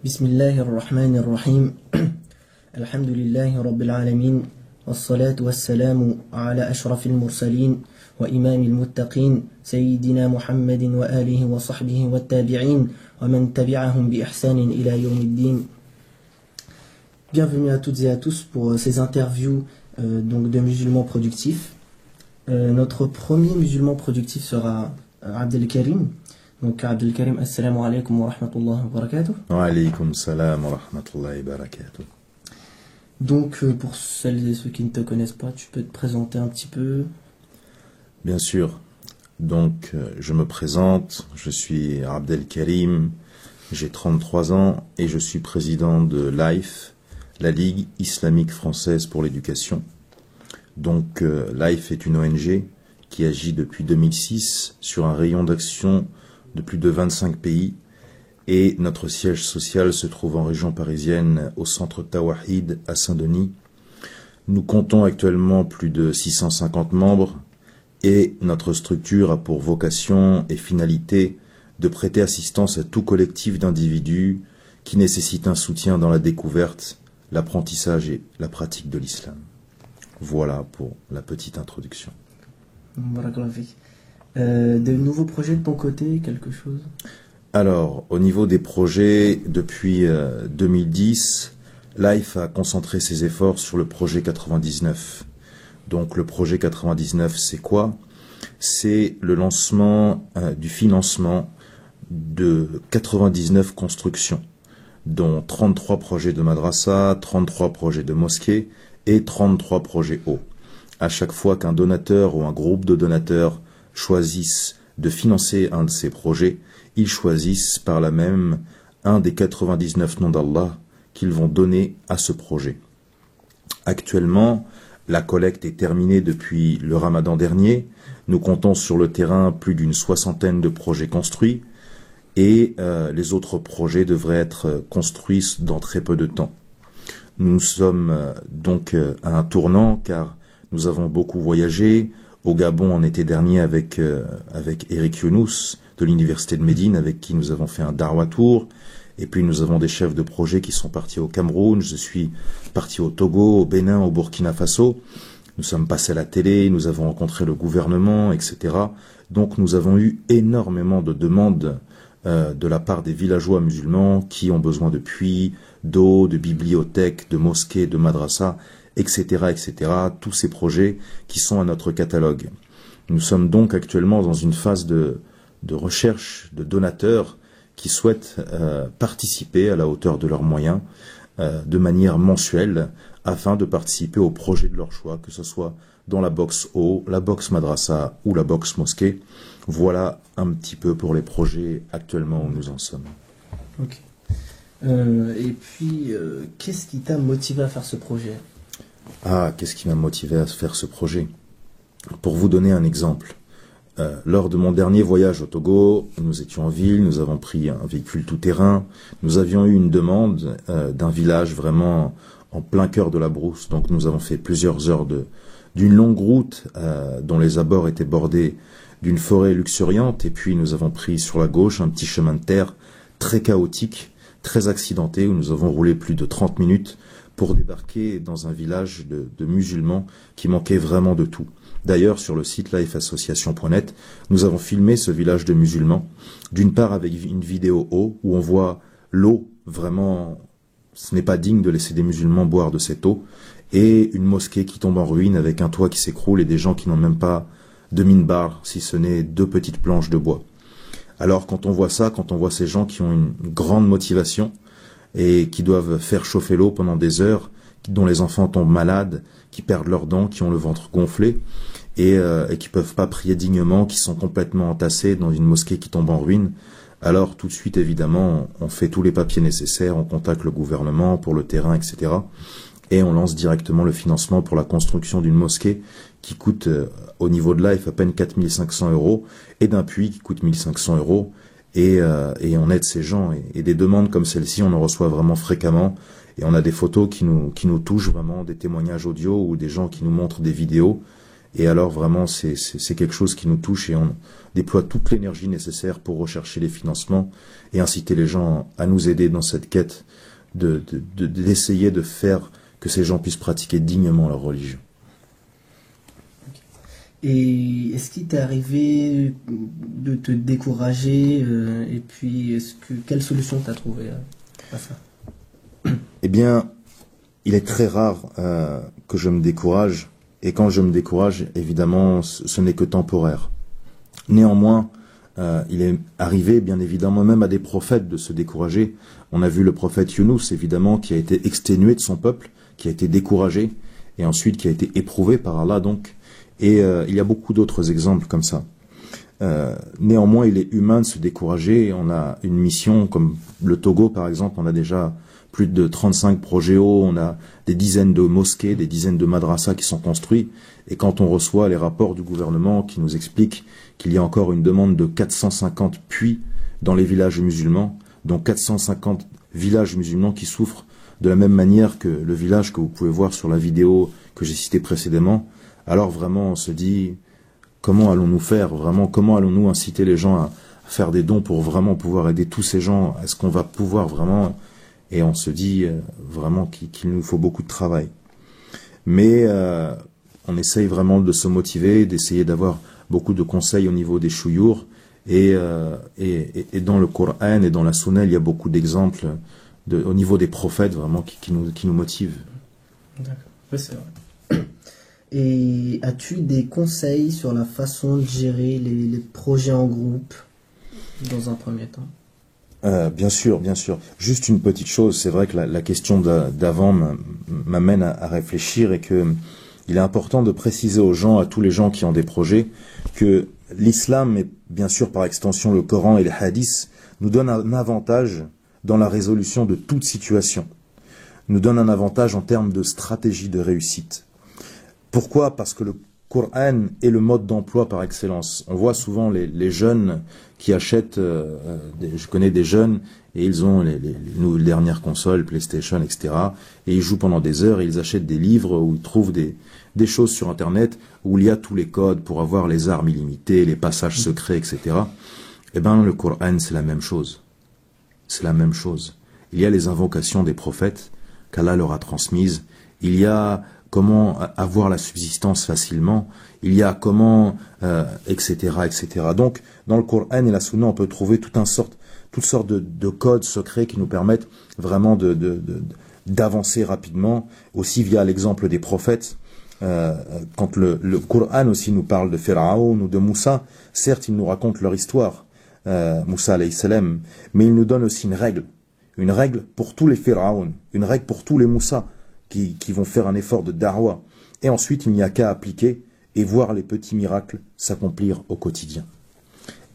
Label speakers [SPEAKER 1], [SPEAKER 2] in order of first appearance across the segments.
[SPEAKER 1] بسم الله الرحمن الرحيم الحمد لله رب العالمين والصلاة والسلام على أشرف المرسلين وإمام المتقين سيدنا محمد وآله وصحبه والتابعين ومن تبعهم بإحسان إلى يوم الدين. Bienvenue à toutes et à tous pour ces interviews donc de musulmans productifs. Notre premier musulman productif sera Abdelkarim. Donc Abdelkarim, assalamu alaikum wa rahmatullahi wa barakatuh.
[SPEAKER 2] Wa alaykum salam wa rahmatullahi wa barakatuh.
[SPEAKER 1] Donc pour celles et ceux qui ne te connaissent pas, tu peux te présenter un petit peu?
[SPEAKER 2] Bien sûr. Donc je me présente, je suis Abdelkarim, j'ai 33 ans et je suis président de LIFE, la Ligue islamique française pour l'éducation. Donc LIFE est une ONG qui agit depuis 2006 sur un rayon d'action de plus de 25 pays et notre siège social se trouve en région parisienne au centre Tawahid à Saint-Denis. Nous comptons actuellement plus de 650 membres et notre structure a pour vocation et finalité de prêter assistance à tout collectif d'individus qui nécessitent un soutien dans la découverte, l'apprentissage et la pratique de l'islam. Voilà pour la petite introduction.
[SPEAKER 1] De nouveaux projets de ton côté, quelque chose?
[SPEAKER 2] Alors, au niveau des projets, depuis 2010, LIFE a concentré ses efforts sur le projet 99. Donc le projet 99, c'est quoi? C'est le lancement du financement de 99 constructions, dont 33 projets de madrasa, 33 projets de mosquées et 33 projets eau. À chaque fois qu'un donateur ou un groupe de donateurs choisissent de financer un de ces projets, ils choisissent par là même un des 99 noms d'Allah qu'ils vont donner à ce projet. Actuellement, la collecte est terminée depuis le Ramadan dernier. Nous comptons sur le terrain plus d'une soixantaine de projets construits et les autres projets devraient être construits dans très peu de temps. Nous sommes donc à un tournant car nous avons beaucoup voyagé. Au Gabon en été dernier avec Eric Younous de l'université de Médine avec qui nous avons fait un Darwa Tour. Et puis nous avons des chefs de projet qui sont partis au Cameroun. Je suis parti au Togo, au Bénin, au Burkina Faso. Nous sommes passés à la télé, nous avons rencontré le gouvernement, etc. Donc nous avons eu énormément de demandes de la part des villageois musulmans qui ont besoin de puits, d'eau, de bibliothèques, de mosquées, de madrasas, etc., etc., tous ces projets qui sont à notre catalogue. Nous sommes donc actuellement dans une phase de recherche de donateurs qui souhaitent participer à la hauteur de leurs moyens de manière mensuelle afin de participer au projet de leur choix, que ce soit dans la box eau, la box madrasa ou la box mosquée. Voilà un petit peu pour les projets actuellement où nous en sommes.
[SPEAKER 1] Ok. Et puis, qu'est-ce qui t'a motivé à faire ce projet?
[SPEAKER 2] Qu'est-ce qui m'a motivé à faire ce projet? Pour vous donner un exemple, lors de mon dernier voyage au Togo, nous étions en ville, nous avons pris un véhicule tout-terrain, nous avions eu une demande d'un village vraiment en plein cœur de la brousse, donc nous avons fait plusieurs heures d'une longue route dont les abords étaient bordés d'une forêt luxuriante, et puis nous avons pris sur la gauche un petit chemin de terre très chaotique, très accidenté, où nous avons roulé plus de 30 minutes pour débarquer dans un village de musulmans qui manquait vraiment de tout. D'ailleurs, sur le site lifeassociation.net, nous avons filmé ce village de musulmans, d'une part avec une vidéo eau, où on voit l'eau, vraiment, ce n'est pas digne de laisser des musulmans boire de cette eau, et une mosquée qui tombe en ruine avec un toit qui s'écroule et des gens qui n'ont même pas de minbar, si ce n'est 2 petites planches de bois. Alors quand on voit ça, quand on voit ces gens qui ont une grande motivation, et qui doivent faire chauffer l'eau pendant des heures, dont les enfants tombent malades, qui perdent leurs dents, qui ont le ventre gonflé, et qui peuvent pas prier dignement, qui sont complètement entassés dans une mosquée qui tombe en ruine. Alors tout de suite, évidemment, on fait tous les papiers nécessaires, on contacte le gouvernement pour le terrain, etc. Et on lance directement le financement pour la construction d'une mosquée qui coûte, au niveau de LIFE, à peine 4500 €, et d'un puits qui coûte 1500 €. Et on aide ces gens. Et des demandes comme celle-ci, on en reçoit vraiment fréquemment. Et on a des photos qui nous touchent vraiment, des témoignages audio ou des gens qui nous montrent des vidéos. Et alors vraiment, c'est quelque chose qui nous touche et on déploie toute l'énergie nécessaire pour rechercher les financements et inciter les gens à nous aider dans cette quête d'essayer de faire que ces gens puissent pratiquer dignement leur religion.
[SPEAKER 1] Et est-ce qu'il t'est arrivé de te décourager et puis quelle solution t'as trouvé à ça?
[SPEAKER 2] Eh bien, il est très rare que je me décourage. Et quand je me décourage, évidemment, ce n'est que temporaire. Néanmoins, il est arrivé, bien évidemment, même à des prophètes de se décourager. On a vu le prophète Younous, évidemment, qui a été exténué de son peuple, qui a été découragé, et ensuite qui a été éprouvé par Allah, donc. Et il y a beaucoup d'autres exemples comme ça. Néanmoins, il est humain de se décourager. On a une mission, comme le Togo, par exemple, on a déjà plus de 35 projets hauts, on a des dizaines de mosquées, des dizaines de madrasas qui sont construits. Et quand on reçoit les rapports du gouvernement qui nous expliquent qu'il y a encore une demande de 450 puits dans les villages musulmans, donc 450 villages musulmans qui souffrent de la même manière que le village que vous pouvez voir sur la vidéo que j'ai citée précédemment, alors vraiment on se dit, comment allons-nous faire vraiment, comment allons-nous inciter les gens à faire des dons pour vraiment pouvoir aider tous ces gens? Est-ce qu'on va pouvoir vraiment... Et on se dit vraiment qu'il nous faut beaucoup de travail. Mais on essaye vraiment de se motiver, d'essayer d'avoir beaucoup de conseils au niveau des chouyours. Et dans le Coran et dans la Sunna, il y a beaucoup d'exemples au niveau des prophètes vraiment qui nous motivent.
[SPEAKER 1] D'accord, oui, c'est vrai. Et as-tu des conseils sur la façon de gérer les projets en groupe dans un premier temps?
[SPEAKER 2] Bien sûr, bien sûr. Juste une petite chose, c'est vrai que la question d'avant m'amène à réfléchir et que il est important de préciser aux gens, à tous les gens qui ont des projets, que l'islam et bien sûr par extension le Coran et les hadiths nous donnent un avantage dans la résolution de toute situation. Nous donnent un avantage en termes de stratégie de réussite. Pourquoi? Parce que le Coran est le mode d'emploi par excellence. On voit souvent les jeunes qui achètent, je connais des jeunes, et ils ont les dernières consoles, PlayStation, etc. Et ils jouent pendant des heures, et ils achètent des livres où ils trouvent des choses sur Internet, où il y a tous les codes pour avoir les armes illimitées, les passages secrets, etc. Eh bien, le Coran, c'est la même chose. C'est la même chose. Il y a les invocations des prophètes qu'Allah leur a transmises. Il y a comment avoir la subsistance facilement, il y a comment, etc., etc. Donc, dans le Coran et la Sunna, on peut trouver toutes sortes de codes secrets qui nous permettent vraiment d'avancer rapidement, aussi via l'exemple des prophètes. Quand le Coran aussi nous parle de Pharaon ou de Moussa, certes, il nous raconte leur histoire, Moussa alayhi salam, mais il nous donne aussi une règle pour tous les Pharaon, une règle pour tous les Moussa, qui vont faire un effort de darwa. Et ensuite, il n'y a qu'à appliquer et voir les petits miracles s'accomplir au quotidien.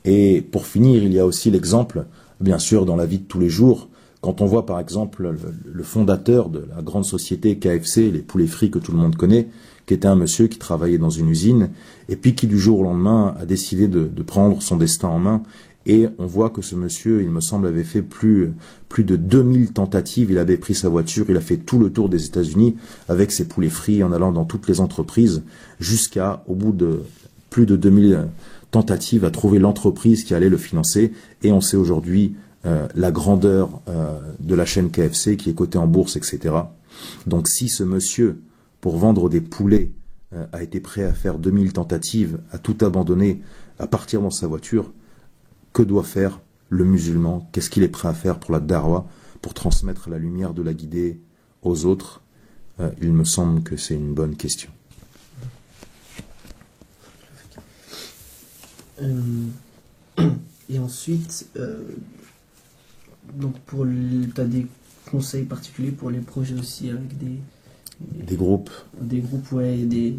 [SPEAKER 2] Et pour finir, il y a aussi l'exemple, bien sûr, dans la vie de tous les jours, quand on voit par exemple le fondateur de la grande société KFC, les poulets frits que tout le monde connaît, qui était un monsieur qui travaillait dans une usine, et puis qui du jour au lendemain a décidé de prendre son destin en main. Et on voit que ce monsieur, il me semble, avait fait plus de 2000 tentatives. Il avait pris sa voiture, il a fait tout le tour des États-Unis avec ses poulets frits en allant dans toutes les entreprises jusqu'à, au bout de plus de 2000 tentatives, à trouver l'entreprise qui allait le financer. Et on sait aujourd'hui la grandeur de la chaîne KFC qui est cotée en bourse, etc. Donc si ce monsieur, pour vendre des poulets, a été prêt à faire 2000 tentatives, à tout abandonner, à partir dans sa voiture, que doit faire le musulman? Qu'est-ce qu'il est prêt à faire pour la darwa, pour transmettre la lumière de la guidée aux autres? Il me semble que c'est une bonne question.
[SPEAKER 1] Et ensuite, donc tu as des conseils particuliers pour les projets aussi avec
[SPEAKER 2] des groupes?
[SPEAKER 1] Des groupes, ouais, et des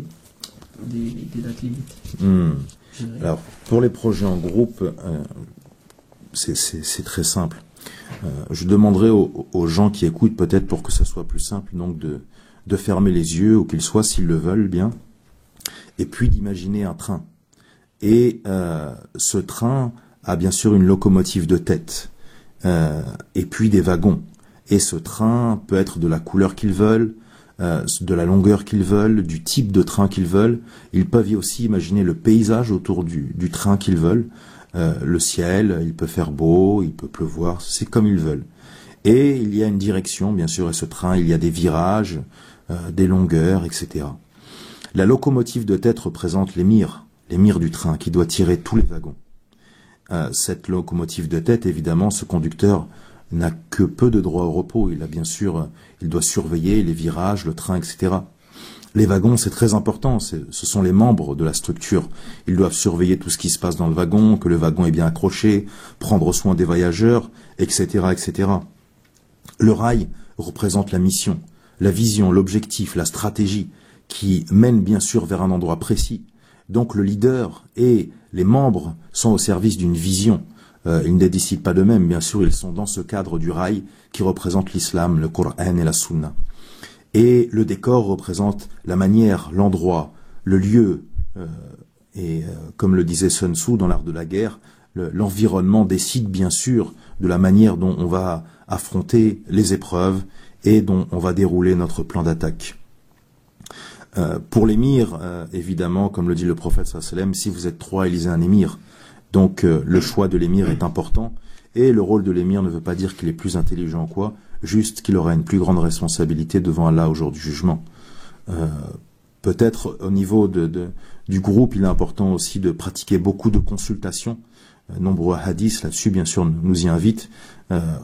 [SPEAKER 1] dates limites.
[SPEAKER 2] Alors, pour les projets en groupe, c'est très simple. Je demanderai aux gens qui écoutent, peut-être pour que ça soit plus simple, donc de fermer les yeux, où qu'ils soient, s'ils le veulent bien, et puis d'imaginer un train. Et ce train a bien sûr une locomotive de tête, et puis des wagons. Et ce train peut être de la couleur qu'ils veulent, de la longueur qu'ils veulent, du type de train qu'ils veulent. Ils peuvent aussi imaginer le paysage autour du train qu'ils veulent, le ciel, il peut faire beau, il peut pleuvoir, c'est comme ils veulent. Et il y a une direction, bien sûr, et ce train, il y a des virages, des longueurs, etc. La locomotive de tête représente l'émir du train qui doit tirer tous les wagons. Cette locomotive de tête, évidemment, ce conducteur n'a que peu de droit au repos. Il doit surveiller les virages, le train, etc. Les wagons, c'est très important. Ce sont les membres de la structure. Ils doivent surveiller tout ce qui se passe dans le wagon, que le wagon est bien accroché, prendre soin des voyageurs, etc., etc. Le rail représente la mission, la vision, l'objectif, la stratégie, qui mène bien sûr vers un endroit précis. Donc le leader et les membres sont au service d'une vision. Ils ne décident pas d'eux-mêmes, bien sûr, ils sont dans ce cadre du rail qui représente l'islam, le Coran et la Sunna. Et le décor représente la manière, l'endroit, le lieu, comme le disait Sun Tzu dans l'art de la guerre, l'environnement décide bien sûr de la manière dont on va affronter les épreuves et dont on va dérouler notre plan d'attaque. Pour l'émir, évidemment, comme le dit le prophète sallallahu alayhi wa sallam, si vous êtes 3, élisez un émir. Donc le choix de l'émir est important, et le rôle de l'émir ne veut pas dire qu'il est plus intelligent ou quoi, juste qu'il aura une plus grande responsabilité devant Allah au jour du jugement. Peut-être au niveau du groupe, il est important aussi de pratiquer beaucoup de consultations. Nombreux hadiths là-dessus, bien sûr, nous y invitent.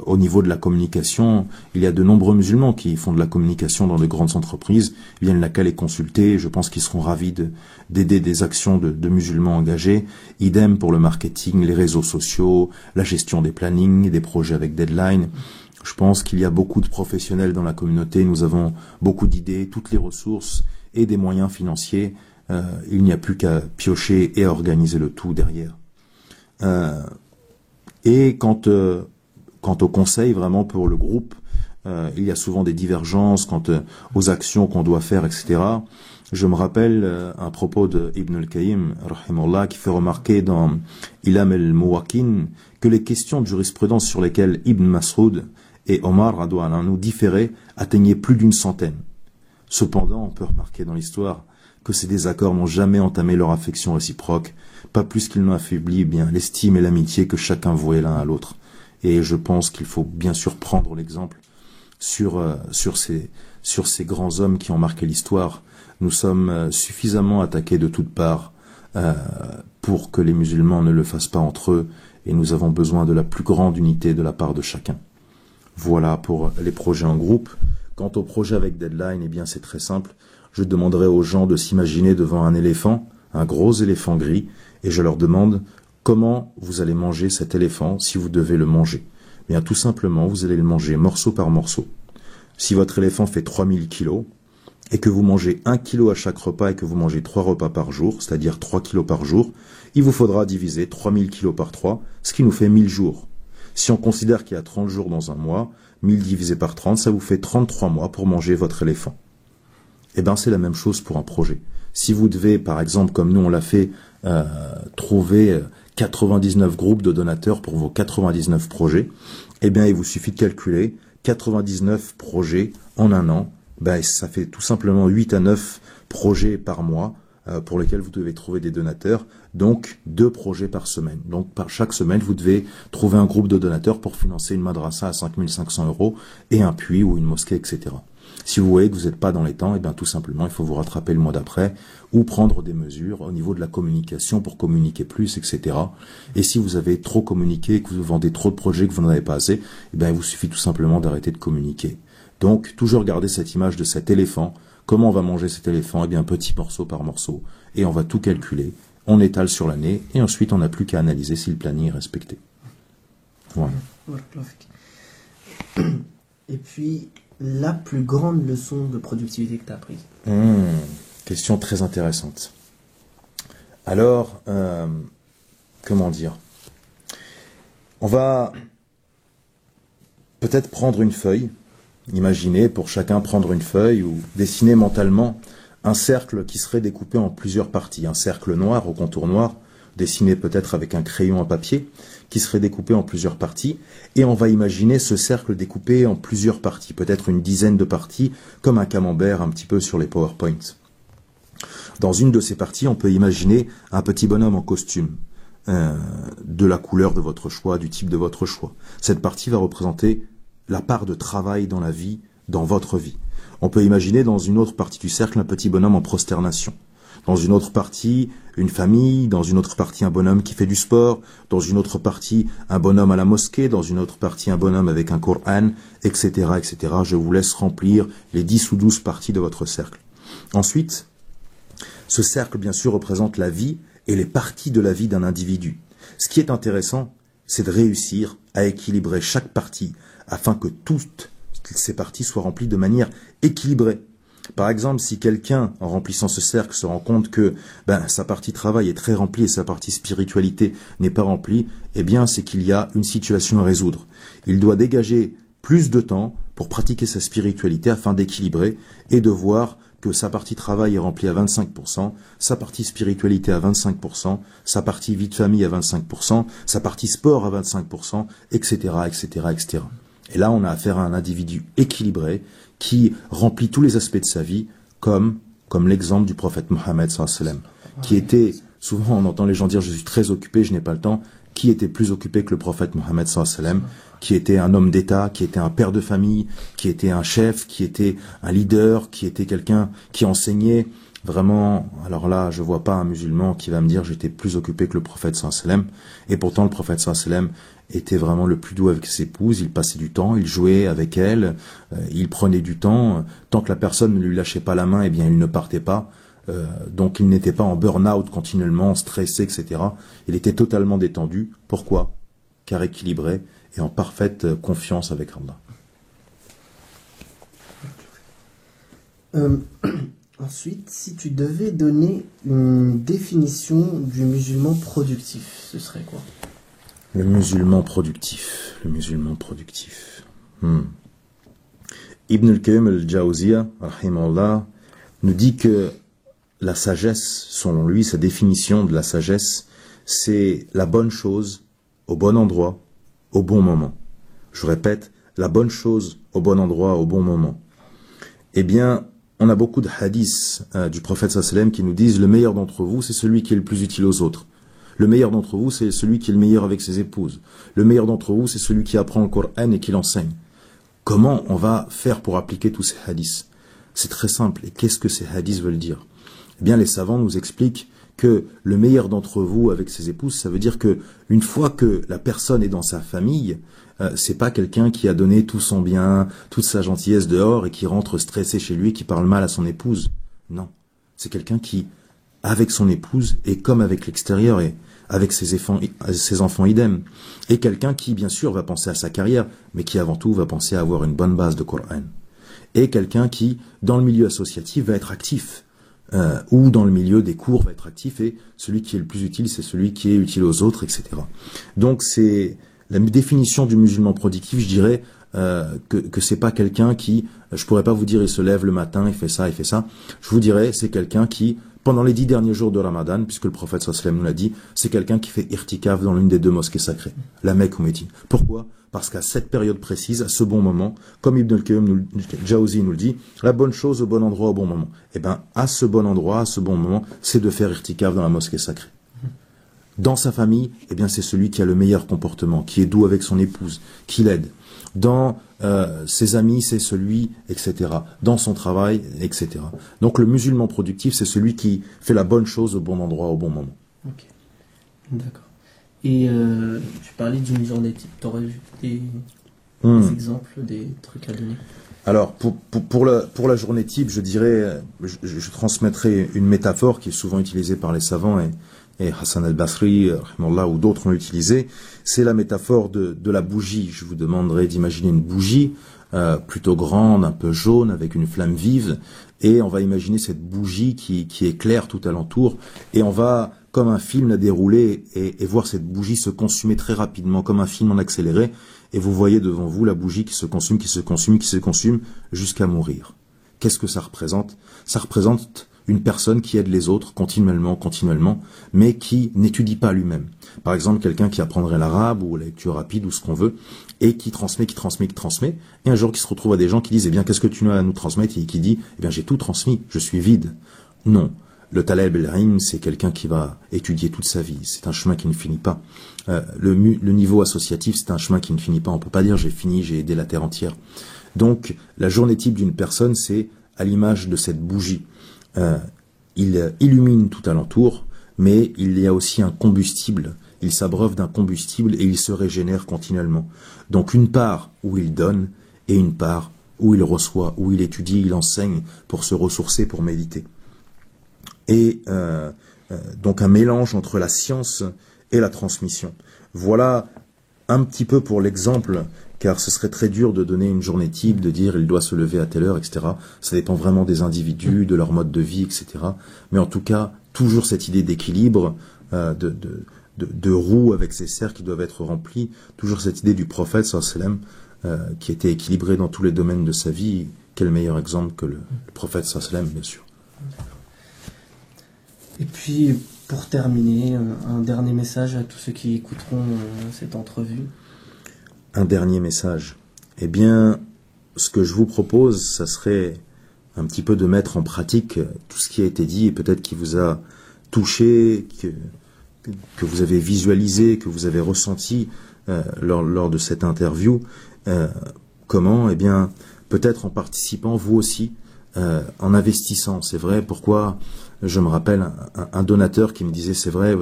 [SPEAKER 2] Au niveau de la communication, il y a de nombreux musulmans qui font de la communication dans de grandes entreprises. Ils viennent là qu'à les consulter. Je pense qu'ils seront ravis d'aider des actions de musulmans engagés. Idem pour le marketing, les réseaux sociaux, la gestion des plannings, des projets avec deadline. Je pense qu'il y a beaucoup de professionnels dans la communauté. Nous avons beaucoup d'idées, toutes les ressources et des moyens financiers. Il n'y a plus qu'à piocher et à organiser le tout derrière. Et quant au conseil vraiment pour le groupe, il y a souvent des divergences quant aux actions qu'on doit faire, etc. Je me rappelle un propos de Ibn al-Qayyim, rahimahullah, qui fait remarquer dans Ilam al-Muwaqin que les questions de jurisprudence sur lesquelles Ibn Mas'ud et Omar radouallahu anhu différaient atteignaient plus d'une centaine. Cependant, on peut remarquer dans l'histoire que ces désaccords n'ont jamais entamé leur affection réciproque, pas plus qu'ils n'ont affaibli bien l'estime et l'amitié que chacun vouait l'un à l'autre. Et je pense qu'il faut bien sûr prendre l'exemple sur ces grands hommes qui ont marqué l'histoire. Nous sommes suffisamment attaqués de toutes parts pour que les musulmans ne le fassent pas entre eux, et nous avons besoin de la plus grande unité de la part de chacun. Voilà pour les projets en groupe. Quant aux projets avec deadline, eh bien c'est très simple. Je demanderai aux gens de s'imaginer devant un éléphant, un gros éléphant gris, et je leur demande comment vous allez manger cet éléphant si vous devez le manger. Eh bien tout simplement, vous allez le manger morceau par morceau. Si votre éléphant fait 3000 kilos, et que vous mangez 1 kilo à chaque repas et que vous mangez 3 repas par jour, c'est-à-dire 3 kilos par jour, il vous faudra diviser 3000 kilos par 3, ce qui nous fait 1000 jours. Si on considère qu'il y a 30 jours dans un mois, 1000 divisé par 30, ça vous fait 33 mois pour manger votre éléphant. Eh bien, c'est la même chose pour un projet. Si vous devez, par exemple, comme nous on l'a fait, trouver 99 groupes de donateurs pour vos 99 projets, eh bien, il vous suffit de calculer 99 projets en un an. Ben, ça fait tout simplement 8 à 9 projets par mois pour lesquels vous devez trouver des donateurs, donc 2 projets par semaine. Donc par chaque semaine, vous devez trouver un groupe de donateurs pour financer une madrasa à 5500 € et un puits ou une mosquée, etc. Si vous voyez que vous n'êtes pas dans les temps, et bien tout simplement, il faut vous rattraper le mois d'après ou prendre des mesures au niveau de la communication pour communiquer plus, etc. Et si vous avez trop communiqué, que vous vendez trop de projets, que vous n'en avez pas assez, eh bien il vous suffit tout simplement d'arrêter de communiquer. Donc, toujours garder cette image de cet éléphant. Comment on va manger cet éléphant? Eh bien, petit morceau par morceau. Et on va tout calculer. On étale sur l'année. Et ensuite, on n'a plus qu'à analyser si le planning est respecté. Voilà.
[SPEAKER 1] Et puis, la plus grande leçon de productivité que tu as apprise?
[SPEAKER 2] Question très intéressante. Alors, comment dire? On va peut-être prendre une feuille. Imaginez pour chacun prendre une feuille ou dessiner mentalement un cercle qui serait découpé en plusieurs parties. Un cercle noir au contour noir dessiné peut-être avec un crayon à papier, qui serait découpé en plusieurs parties, et on va imaginer ce cercle découpé en plusieurs parties, peut-être une dizaine de parties, comme un camembert un petit peu sur les PowerPoints. Dans une de ces parties, on peut imaginer un petit bonhomme en costume, de la couleur de votre choix, du type de votre choix. Cette partie va représenter la part de travail dans la vie, dans votre vie. On peut imaginer dans une autre partie du cercle un petit bonhomme en prosternation. Dans une autre partie, une famille, dans une autre partie, un bonhomme qui fait du sport, dans une autre partie, un bonhomme à la mosquée, dans une autre partie, un bonhomme avec un Coran, etc., etc. Je vous laisse remplir les 10 ou 12 parties de votre cercle. Ensuite, ce cercle, bien sûr, représente la vie et les parties de la vie d'un individu. Ce qui est intéressant, c'est de réussir à équilibrer chaque partie afin que toutes ces parties soient remplies de manière équilibrée. Par exemple, si quelqu'un, en remplissant ce cercle, se rend compte que sa partie travail est très remplie et sa partie spiritualité n'est pas remplie, eh bien, c'est qu'il y a une situation à résoudre. Il doit dégager plus de temps pour pratiquer sa spiritualité afin d'équilibrer et de voir que sa partie travail est remplie à 25%, sa partie spiritualité à 25%, sa partie vie de famille à 25%, sa partie sport à 25%, etc., etc., etc. Et là, on a affaire à un individu équilibré qui remplit tous les aspects de sa vie, comme l'exemple du prophète Mohammed sallallahu alayhi wa sallam, qui était, souvent on entend les gens dire « je suis très occupé, je n'ai pas le temps », qui était plus occupé que le prophète Mohammed sallallahu alayhi wa sallam, qui était un homme d'État, qui était un père de famille, qui était un chef, qui était un leader, qui était quelqu'un qui enseignait. Vraiment, alors là, je vois pas un musulman qui va me dire « j'étais plus occupé que le prophète sallallahu alayhi wa sallam ». Et pourtant, le prophète sallallahu alayhi wa sallam était vraiment le plus doux avec ses épouses, il passait du temps, il jouait avec elles, il prenait du temps, tant que la personne ne lui lâchait pas la main, eh bien il ne partait pas, donc il n'était pas en burn-out continuellement, stressé, etc. Il était totalement détendu. Pourquoi? Car équilibré et en parfaite confiance avec Allah.
[SPEAKER 1] Ensuite, si tu devais donner une définition du musulman productif, ce serait quoi?
[SPEAKER 2] Le musulman productif. Le musulman productif. Ibn al-Qayyim al-Jawziyya, rahimahullah, nous dit que la sagesse, selon lui, sa définition de la sagesse, c'est la bonne chose au bon endroit, au bon moment. Je répète, la bonne chose au bon endroit, au bon moment. Eh bien, on a beaucoup de hadiths du prophète sallallahu alayhi wa sallam qui nous disent « le meilleur d'entre vous, c'est celui qui est le plus utile aux autres ». Le meilleur d'entre vous, c'est celui qui est le meilleur avec ses épouses. Le meilleur d'entre vous, c'est celui qui apprend le Coran et qui l'enseigne. Comment on va faire pour appliquer tous ces hadiths? C'est très simple. Et qu'est-ce que ces hadiths veulent dire? Eh bien, les savants nous expliquent que le meilleur d'entre vous avec ses épouses, ça veut dire que une fois que la personne est dans sa famille, c'est pas quelqu'un qui a donné tout son bien, toute sa gentillesse dehors et qui rentre stressé chez lui, qui parle mal à son épouse. Non. C'est quelqu'un qui, avec son épouse, est comme avec l'extérieur et avec ses enfants idem. Et quelqu'un qui, bien sûr, va penser à sa carrière, mais qui avant tout va penser à avoir une bonne base de Coran. Et quelqu'un qui, dans le milieu associatif, va être actif. Ou dans le milieu des cours va être actif, et celui qui est le plus utile, c'est celui qui est utile aux autres, etc. Donc c'est la définition du musulman productif, je dirais que c'est pas quelqu'un qui, je pourrais pas vous dire il se lève le matin, il fait ça, je vous dirais c'est quelqu'un qui, pendant les 10 derniers jours de Ramadan, puisque le prophète sallallahu alayhi wa sallam nous l'a dit, c'est quelqu'un qui fait irtikaf dans l'une des 2 mosquées sacrées, la Mecque ou Médine. Pourquoi? Parce qu'à cette période précise, à ce bon moment, comme Ibn al-Qayyim Jawzi nous le dit, la bonne chose au bon endroit au bon moment. Eh bien, à ce bon endroit, à ce bon moment, c'est de faire irtikaf dans la mosquée sacrée. Dans sa famille, eh bien, c'est celui qui a le meilleur comportement, qui est doux avec son épouse, qui l'aide. Dans ses amis, c'est celui, etc. Dans son travail, etc. Donc le musulman productif, c'est celui qui fait la bonne chose au bon endroit, au bon moment.
[SPEAKER 1] Ok, d'accord. Et tu parlais d'une journée type, tu aurais des exemples, des trucs à donner?
[SPEAKER 2] Alors, pour la journée type, je dirais, je transmettrai une métaphore qui est souvent utilisée par les savants, et Hassan al-Basri, ou d'autres l'ont utilisé, c'est la métaphore de la bougie. Je vous demanderai d'imaginer une bougie plutôt grande, un peu jaune, avec une flamme vive, et on va imaginer cette bougie qui éclaire tout alentour, et on va, comme un film, la dérouler et voir cette bougie se consumer très rapidement, comme un film en accéléré, et vous voyez devant vous la bougie qui se consume, jusqu'à mourir. Qu'est-ce que ça représente? Ça représente une personne qui aide les autres continuellement, mais qui n'étudie pas lui-même. Par exemple, quelqu'un qui apprendrait l'arabe ou la lecture rapide ou ce qu'on veut, et qui transmet, et un jour qui se retrouve à des gens qui disent, eh bien, qu'est-ce que tu as à nous transmettre? Et qui dit, eh bien, j'ai tout transmis, je suis vide. Non. Le taleb el-ilm, c'est quelqu'un qui va étudier toute sa vie. C'est un chemin qui ne finit pas. Le niveau associatif, c'est un chemin qui ne finit pas. On peut pas dire j'ai fini, j'ai aidé la terre entière. Donc, la journée type d'une personne, c'est à l'image de cette bougie. Il illumine tout alentour, mais il y a aussi un combustible. Il s'abreuve d'un combustible et il se régénère continuellement. Donc, une part où il donne et une part où il reçoit, où il étudie, il enseigne pour se ressourcer, pour méditer. Et donc un mélange entre la science et la transmission. Voilà un petit peu pour l'exemple, car ce serait très dur de donner une journée type, de dire il doit se lever à telle heure, etc. Ça dépend vraiment des individus, de leur mode de vie, etc. Mais en tout cas, toujours cette idée d'équilibre, de roue avec ses serres qui doivent être remplies, toujours cette idée du prophète, sallam, qui était équilibré dans tous les domaines de sa vie. Quel meilleur exemple que le prophète, sallam, bien sûr.
[SPEAKER 1] Et puis, pour terminer, un dernier message à tous ceux qui écouteront cette entrevue.
[SPEAKER 2] Un dernier message. Eh bien, ce que je vous propose, ça serait un petit peu de mettre en pratique tout ce qui a été dit et peut-être qui vous a touché, que vous avez visualisé, que vous avez ressenti lors de cette interview. Comment? Eh bien, peut-être en participant vous aussi, en investissant. C'est vrai, pourquoi? Je me rappelle un donateur qui me disait, c'est vrai,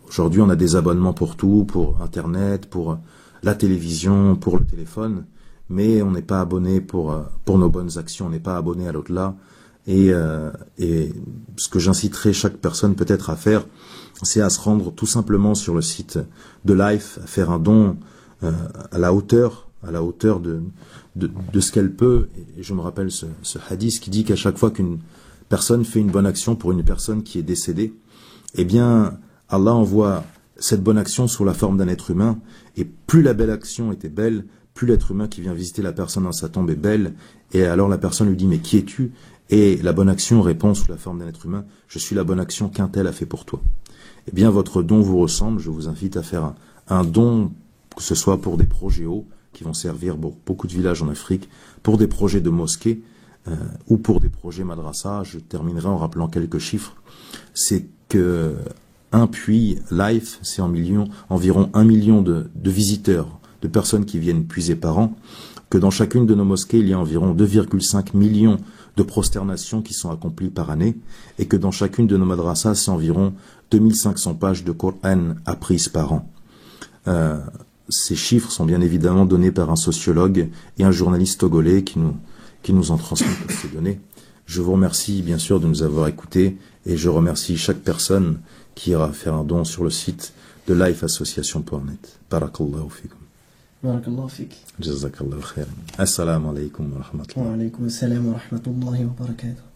[SPEAKER 2] aujourd'hui on a des abonnements pour tout, pour Internet, pour la télévision, pour le téléphone, mais on n'est pas abonné pour nos bonnes actions, on n'est pas abonné à l'au-delà. Et ce que j'inciterai chaque personne peut-être à faire, c'est à se rendre tout simplement sur le site de Life, à faire un don à la hauteur de ce qu'elle peut. Et je me rappelle ce hadith qui dit qu'à chaque fois qu'une personne fait une bonne action pour une personne qui est décédée, eh bien, Allah envoie cette bonne action sous la forme d'un être humain, et plus la belle action était belle, plus l'être humain qui vient visiter la personne dans sa tombe est belle, et alors la personne lui dit, mais qui es-tu? Et la bonne action répond sous la forme d'un être humain, je suis la bonne action qu'un tel a fait pour toi. Eh bien, votre don vous ressemble, je vous invite à faire un don, que ce soit pour des projets hauts, qui vont servir beaucoup de villages en Afrique, pour des projets de mosquées, ou pour des projets madrasa. Je terminerai en rappelant quelques chiffres. C'est que un puits Life, c'est environ 1 million de visiteurs, de personnes qui viennent puiser par an, que dans chacune de nos mosquées, il y a environ 2,5 millions de prosternations qui sont accomplies par année, et que dans chacune de nos madrasas, c'est environ 2500 pages de Coran apprises par an. Ces chiffres sont bien évidemment donnés par un sociologue et un journaliste togolais qui nous ont transmis toutes ces données. Je vous remercie bien sûr de nous avoir écoutés et je remercie chaque personne qui ira faire un don sur le site de lifeassociation.net. Barakallahu fikum.
[SPEAKER 1] Barakallahu fik.
[SPEAKER 2] Jazakallahu khairan. Assalamu alaikum wa rahmatullahi.
[SPEAKER 1] Wa alaikum assalam wa rahmatullahi wa barakatuh.